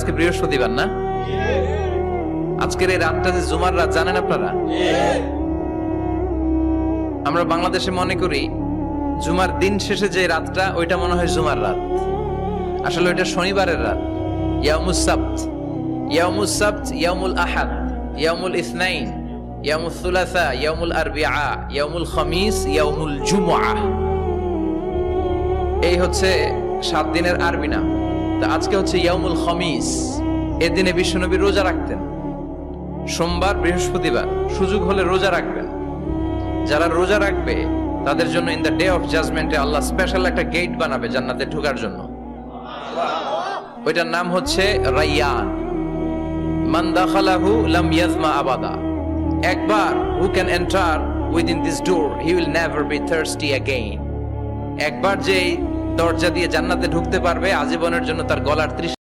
আজকে বৃহস্পতিবার না? আজকের এই রাতটা যে জুমার রাত, জানেন আপনারা? আমরা বাংলাদেশে মনে করি জুমার দিন শেষে যে রাতটা, ওইটা মনে হয় জুমার রাত। আসলে ওইটা শনিবারের রাত। ইয়াউমুস সাবত, ইয়াউমুস সাবত, ইয়াউমুল আহাদ, ইয়াউমুল ইসনাইন, ইয়াউমুল সুলাসা, ইয়াউমুল আরবিআ, ইয়াউমুল খামিস, ইয়াউমুল জুমআ। এই হচ্ছে 7 দিনের আরবি নাম। তা আজকে হচ্ছে ইয়াউমুল খামিস। এর দিনে বিশ্বনবী রোজা রাখতেন। সোমবার, বৃহস্পতিবার সুযোগ হলে রোজা রাখবেন। যারা রোজা রাখবে তাদের জন্য ইন দ্য ডে অফ জাজমেন্টে আল্লাহ স্পেশাল একটা গেট বানাবে জান্নাতে ঢোকার জন্য। ওইটার নাম হচ্ছে রাইয়ান। মান দাখালাহু লাম ইয়াজমা আবাদা। একবার who can enter within this door he will never be thirsty again. একবার যে দরজা দিয়ে জান্নাতে ঢুকতে পারবে, আজীবনের জন্য তার গলার তৃষ্ণা